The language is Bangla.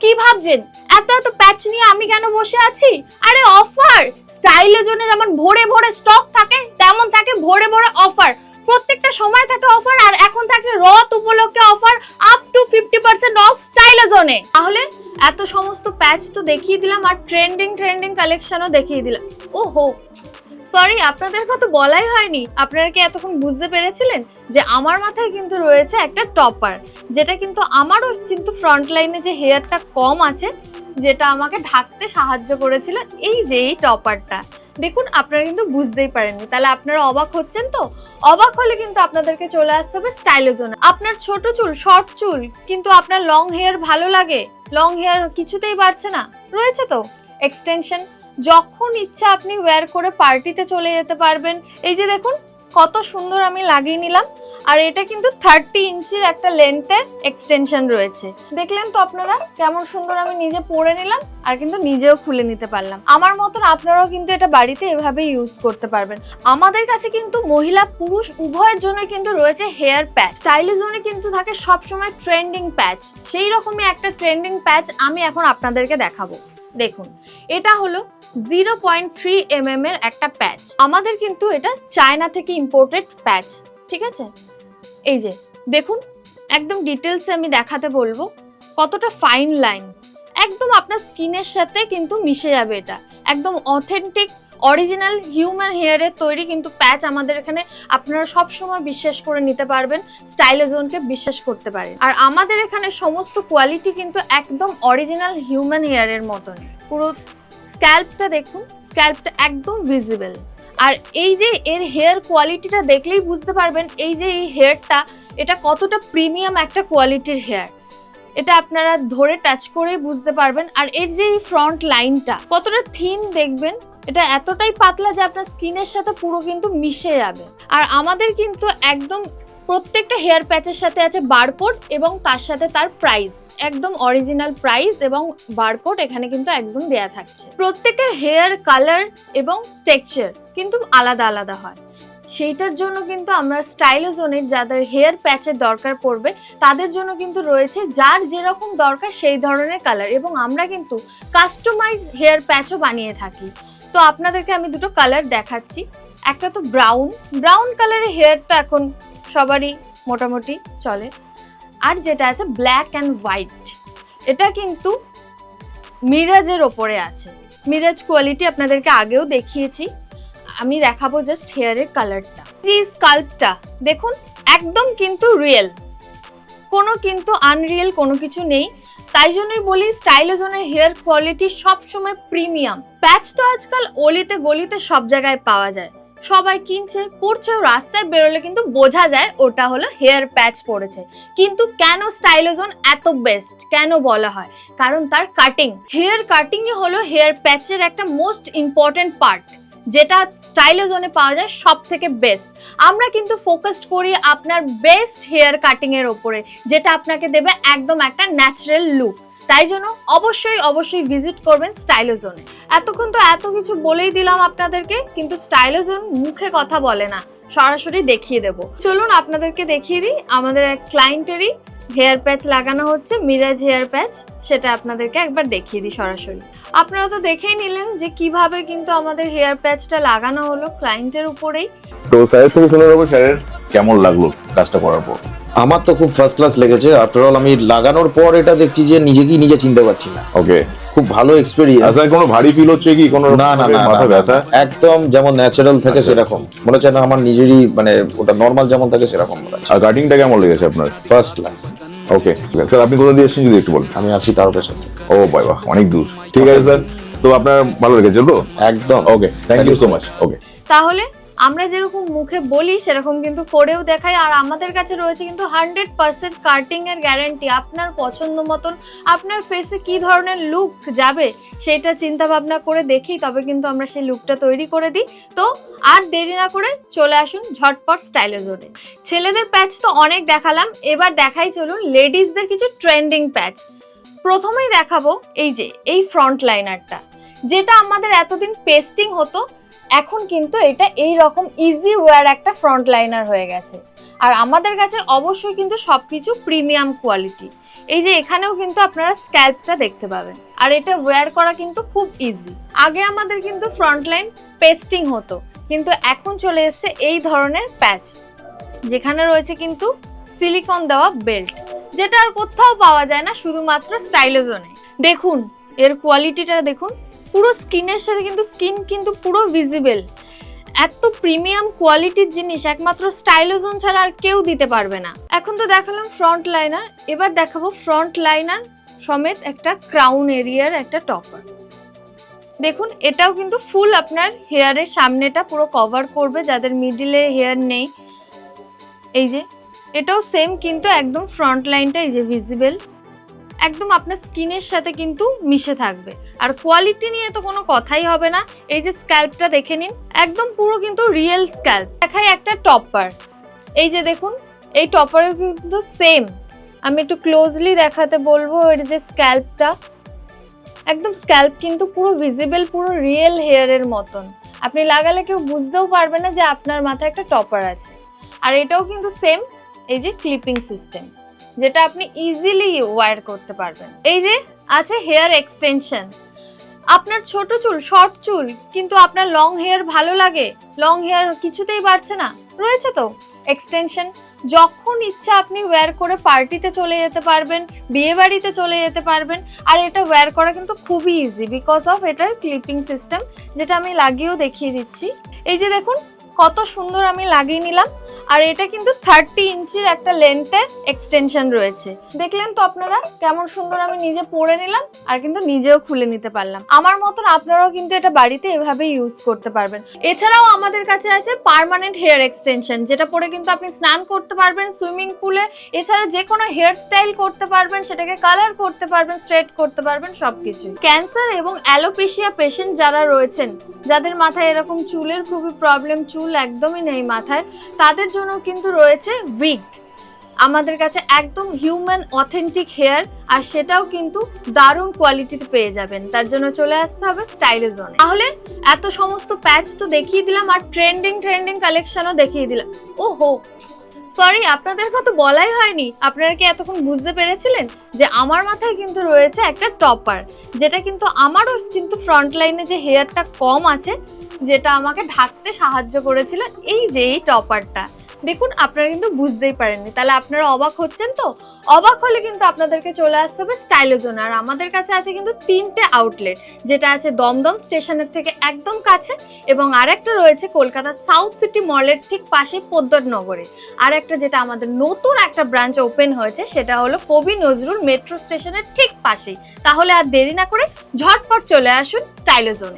কি ভাবছেন এত এত প্যাচ নিয়ে আমি কেন বসে আছি? আরে অফার স্টাইলের জন্য যেমন ভরে ভরে স্টক থাকে তেমন থাকে ভরে ভরে অফার। প্রত্যেকটা সময় থাকে অফার, আর এখন থাকছে রথ উপলক্ষে অফার আপ টু 50% অফ স্টাইলের জন্য। তাহলে এত সমস্ত প্যাচ তো দেখিয়ে দিলাম, আর ট্রেন্ডিং কালেকশনও দেখিয়ে দিলাম। ওহো সরি, আপনাদেরকে তো বলাই হয়নি। আপনারা কি এতক্ষণ বুঝতে পেরেছিলেন যে আমার মাথায় কিন্তু রয়েছে একটা টপার, যেটা কিন্তু আমারও কিন্তু ফ্রন্ট লাইনে যে হেয়ারটা কম আছে যেটা আমাকে ঢাকতে সাহায্য করেছিল, এই যে এই টপারটা দেখুন। আপনারা কিন্তু বুঝতেই পারেননি, তাহলে আপনারা অবাক হচ্ছেন তো? অবাক হলে কিন্তু আপনাদেরকে চলে আসতে হবে স্টাইলের জন্য। আপনার ছোট চুল, শর্ট চুল, কিন্তু আপনার লং হেয়ার ভালো লাগে, লং হেয়ার কিছুতেই বাড়ছে না, রয়েছে তো এক্সটেনশন। যখন ইচ্ছা আপনি ওয়্যার করে পার্টিতে চলে যেতে পারবেন। এই যে দেখুন কত সুন্দর আমি লাগিয়ে নিলাম, আর এটা কিন্তু 30 ইঞ্চির একটা লেন্থের এক্সটেনশন রয়েছে। দেখলেন তো আপনারা কেমন সুন্দর আমি নিজে পরে নিলাম, আর কিন্তু নিজেও খুলে নিতে পারলাম। আমার মতন আপনারাও কিন্তু এটা বাড়িতে এভাবে ইউজ করতে পারবেন। আমাদের কাছে কিন্তু মহিলা পুরুষ উভয়ের জন্য কিন্তু রয়েছে হেয়ার প্যাচ। স্টাইলের জন্য কিন্তু থাকে সবসময় ট্রেন্ডিং প্যাচ। সেই রকমই একটা ট্রেন্ডিং প্যাচ আমি এখন আপনাদেরকে দেখাবো। দেখুন এটা হলো 0.3 mm এর একটা প্যাচ। আমাদের কিন্তু এটা চায়না থেকে ইম্পোর্টেড প্যাচ, ঠিক আছে? এই যে দেখুন একদম ডিটেলসে আমি দেখাতে বলবো কতটা ফাইন লাইনস, একদম আপনার স্কিনের সাথে কিন্তু মিশে যাবে। এটা একদম অথেন্টিক অরিজিনাল হিউম্যান হেয়ারের তৈরি কিন্তু প্যাচ আমাদের এখানে। আপনারা সব সময় বিশ্বাস করে নিতে পারবেন, স্টাইলোজোনকে বিশ্বাস করতে পারেন। আর আমাদের এখানে সমস্ত কোয়ালিটি কিন্তু একদম অরিজিনাল হিউম্যান হেয়ারের মতন। পুরো স্ক্যাল্পটা দেখুন, স্ক্যাল্পটা একদম ভিজিবল। আর এই যে এর হেয়ার কোয়ালিটিটা দেখলেই বুঝতে পারবেন এই যে এই হেয়ারটা এটা কতটা প্রিমিয়াম একটা কোয়ালিটির হেয়ার। এটা আপনারা ধরে টাচ করেই বুঝতে পারবেন। আর এর যে এই ফ্রন্ট লাইনটা কতটা থিন দেখবেন, এটা এতটাই পাতলা যে আপনার স্কিনের সাথে পুরো কিন্তু মিশে যাবে। আর আমাদের কিন্তু একদম প্রত্যেকটা হেয়ার প্যাচের সাথে আছে বারকোড, এবং তার সাথে তার প্রাইস, একদম অরিজিনাল প্রাইস এবং বারকোড এখানে কিন্তু একদম দেয়া থাকছে। প্রত্যেকের হেয়ার কালার এবং টেক্সচার কিন্তু আলাদা আলাদা হয়। সেইটার জন্য কিন্তু আমরা স্টাইলোজোনের যাদের হেয়ার প্যাচের দরকার পড়বে তাদের জন্য কিন্তু রয়েছে যার যেরকম দরকার সেই ধরনের কালার, এবং আমরা কিন্তু কাস্টমাইজ হেয়ার প্যাচও বানিয়ে থাকি। তো আপনাদেরকে আমি দুটো কালার দেখাচ্ছি। একটা তো ব্রাউন কালারের হেয়ার তো এখন সবারই মোটামুটি চলে। আর যেটা আছে ব্ল্যাক অ্যান্ড হোয়াইট, এটা কিন্তু মিরাজের ওপরে আছে। মিরাজ কোয়ালিটি আপনাদেরকে আগেও দেখিয়েছি, আমি দেখাবো জাস্ট হেয়ারের কালারটা। যে স্কাল্পটা দেখুন একদম কিন্তু রিয়েল, কোনো কিন্তু আনরিয়েল কোনো কিছু নেই। তাই জন্যই বলি স্টাইলোজোনের হেয়ার কোয়ালিটি সবসময় প্রিমিয়াম। প্যাচ তো আজকাল অলিতে গলিতে সব জায়গায় পাওয়া যায়, সবাই কিনছে পড়ছে, রাস্তায় বেরোলে কিন্তু বোঝা যায় ওটা হলো হেয়ার প্যাচ পড়েছে। কিন্তু কেন স্টাইলোজোন এত বেস্ট কেন বলা হয়? কারণ তার কাটিং, হেয়ার কাটিংই হলো হেয়ার প্যাচের একটা মোস্ট ইম্পর্টেন্ট পার্ট, যেটা স্টাইলোজোনে পাওয়া যায় সব থেকে বেস্ট। আমরা কিন্তু ফোকাসড করি আপনার বেস্ট হেয়ার কাটিং এর ওপরে, যেটা আপনাকে দেবে একদম একটা ন্যাচারাল লুক। তাই জন্য অবশ্যই ভিজিট করবেন স্টাইলোজোনে। এতক্ষণ তো এত কিছু বলেই দিলাম আপনাদেরকে, কিন্তু স্টাইলোজোন মুখে কথা বলে না, সরাসরি দেখিয়ে দেব। চলুন আপনাদেরকে দেখিয়ে দিই। আমাদের এক ক্লায়েন্টেরই হেয়ার প্যাচ লাগানো হচ্ছে, মিরাজ হেয়ার প্যাচ, সেটা আপনাদেরকে একবার দেখিয়ে দিই সরাসরি। আপনারা তো দেখেই নিলেন যে কিভাবে কিন্তু আমাদের হেয়ার প্যাচটা লাগানো হলো ক্লায়েন্টের উপরেই। তো স্যারের থেকে শুনে নেবো স্যারের কেমন লাগলো কাজটা করার পর। আমার তো খুব ফার্স্ট ক্লাস লেগেছে। আফটার অল আমি লাগানোর পর এটা দেখছি যে নিজেকেই নিজে চিনতে পারছি না। ওকে, খুব ভালো এক্সপেরিয়েন্স। আচ্ছা কোনো ভারী ফিল হচ্ছে কি? কোনো না না না মাথা ব্যথা? একদম যেমন ন্যাচারাল থাকে আচ্ছা। সেরকম মনে হচ্ছে না, আমার নিজেরই মানে ওটা নর্মাল যেমন থাকে সেরকম মনে হচ্ছে। আর কাটিংটা কেমন লেগেছে আপনার? First class. ওকে স্যার, আপনি কোথা দিয়ে এসেছেন যদি একটু বলুন। আমি আসি তার পেছনে। ও বাবা, অনেক দূর। ঠিক আছে স্যার, তো আপনার ভালো লেগেছে তো? একদম। ওকে, থ্যাংক ইউ সো মাচ। ওকে, তাহলে আমরা যেরকম মুখে বলি সেরকম কিন্তু করেও দেখাই। আর আমাদের কাছে রয়েছে কিন্তু 100% কাটিং এর গ্যারান্টি। আপনার পছন্দ মতন আপনার ফেসে কি ধরনের লুক যাবে সেটা চিন্তা ভাবনা করে দেখি, তবে কিন্তু আমরা সেই লুকটা তৈরি করে দিই। তো আর দেরি না করে চলে আসুন ঝটপট স্টাইলোজোনে। ছেলেদের প্যাচ তো অনেক দেখালাম, এবার দেখাই চলুন লেডিসদের কিছু ট্রেন্ডিং প্যাচ। প্রথমেই দেখাবো এই যে এই ফ্রন্ট লাইনারটা, যেটা আমাদের এতদিন পেস্টিং হতো, এখন কিন্তু এটা এই রকম ইজি ওয়্যার একটা ফ্রন্ট লাইনার হয়ে গেছে। আর আমাদের কাছে অবশ্যই কিন্তু সবকিছু প্রিমিয়াম কোয়ালিটি। এই যে এখানেও কিন্তু আপনারা স্ক্যাল্পটা দেখতে পাবেন, আর এটা ওয়্যার করা কিন্তু খুব ইজি। আগে আমাদের কিন্তু ফ্রন্টলাইন পেস্টিং হতো, কিন্তু এখন চলে এসেছে এই ধরনের প্যাচ, যেখানে রয়েছে কিন্তু সিলিকন দেওয়া বেল্ট, যেটা আর কোথাও পাওয়া যায় না, শুধুমাত্র স্টাইলোজনে। দেখুন এর কোয়ালিটিটা দেখুন, পুরো স্কিনের সাথে কিন্তু স্কিন কিন্তু পুরো ভিজিবল। এত প্রিমিয়াম কোয়ালিটির জিনিস একমাত্র স্টাইলোজন ছাড়া আর কেউ দিতে পারবে না। এখন তো দেখালাম ফ্রন্ট লাইনার, এবার দেখাবো ফ্রন্ট লাইনার সমেত একটা ক্রাউন এরিয়ার একটা টপার। দেখুন এটাও কিন্তু ফুল আপনার হেয়ারের সামনেটা পুরো কভার করবে, যাদের মিডিলে হেয়ার নেই। এই যে এটাও সেম, কিন্তু একদম ফ্রন্ট লাইনটা এই যে ভিজিবল, একদম আপনার স্কিনের সাথে কিন্তু মিশে থাকবে। আর কোয়ালিটি নিয়ে তো কোনো কথাই হবে না। এই যে স্ক্যাল্পটা দেখে নিন, একদম পুরো কিন্তু রিয়েল স্ক্যাল্প। দেখাই একটা টপার, এই যে দেখুন এই টপারে কিন্তু সেম, আমি একটু ক্লোজলি দেখাতে বলবো। এর যে স্ক্যাল্পটা, একদম স্ক্যাল্প কিন্তু পুরো ভিজিবল, পুরো রিয়েল হেয়ারের মতন। আপনি লাগালে কেউ বুঝতেও পারবে না যে আপনার মাথায় একটা টপার আছে। আর এটাও কিন্তু সেম, এই যে ক্লিপিং সিস্টেম, যেটা আপনি ইজিলি ওয়্যার করতে পারবেন। এই যে আছে হেয়ার এক্সটেনশন, আপনার ছোট চুল, শর্ট চুল, কিন্তু আপনার লং হেয়ার ভালো লাগে, লং হেয়ার কিছুতেই বাড়ছে না, রয়েছে তো এক্সটেনশন। যখন ইচ্ছা আপনি ওয়্যার করে পার্টিতে চলে যেতে পারবেন, বিয়ে বাড়িতে চলে যেতে পারবেন। আর এটা ওয়্যার করা কিন্তু খুবই ইজি বিকজ অফ এটার ক্লিপিং সিস্টেম, যেটা আমি লাগিয়েও দেখিয়ে দিচ্ছি। এই যে দেখুন কত সুন্দর আমি লাগিয়ে নিলাম। আর এটা কিন্তু 30 ইঞ্চির একটা লেন্থের এক্সটেনশন রয়েছে। দেখলেন তো আপনারা কেমন সুন্দর আমি নিজে পরে নিলাম, আর কিন্তু নিজেও খুলে নিতে পারলাম। আমার মতন আপনারাও কিন্তু এটা বাড়িতে এভাবে ইউজ করতে পারবেন। এছাড়াও আমাদের কাছে আছে পার্মানেন্ট হেয়ার এক্সটেনশন, যেটা পরে কিন্তু আপনি স্নান করতে পারবেন সুইমিং পুলে। এছাড়া যে কোনো হেয়ার স্টাইল করতে পারবেন, সেটাকে কালার করতে পারবেন, স্ট্রেট করতে পারবেন, সবকিছু। ক্যান্সার এবং অ্যালোপেশিয়া পেশেন্ট যারা রয়েছেন, যাদের মাথায় এরকম চুলের খুবই প্রবলেম, চুল একদমই নেই মাথায়, তাদের জন্য কিন্তু রয়েছে উইগ। আমাদের কাছে একদম হিউম্যান অথেন্টিক হেয়ার, আর সেটাও কিন্তু দারুণ কোয়ালিটিতে পেয়ে যাবেন। তার জন্য চলে আসতে হবে স্টাইলোজনে। তাহলে এত সমস্ত প্যাচ তো দেখিয়ে দিলাম, আর ট্রেন্ডিং কালেকশনও দেখিয়ে দিলাম। ওহো সরি, আপনাদেরকে তো বলাই হয়নি। আপনারা কি এতক্ষণ বুঝতে পেরেছিলেন যে আমার মাথায় কিন্তু রয়েছে একটা টপার, যেটা কিন্তু আমারও কিন্তু ফ্রন্ট লাইনে যে হেয়ারটা কম আছে, যেটা আমাকে ঢাকতে সাহায্য করেছিল, এই যে এই টপারটা। দেখুন আপনারা কিন্তু বুঝতেই পারেননি, তাহলে আপনারা অবাক হচ্ছেন তো? অবাক হলে কিন্তু আপনাদেরকে চলে আসতে হবে স্টাইলোজনে। আর আমাদের কাছে আছে কিন্তু 3টে আউটলেট, যেটা আছে দমদম স্টেশনের থেকে একদম কাছে, এবং আরেকটা রয়েছে কলকাতা সাউথ সিটি মলের ঠিক পাশে পোদ্দারনগরে। আর একটা যেটা আমাদের নতুন একটা ব্রাঞ্চ ওপেন হয়েছে, সেটা হলো কবি নজরুল মেট্রো স্টেশনের ঠিক পাশেই। তাহলে আর দেরি না করে ঝটপট চলে আসুন স্টাইলোজনে।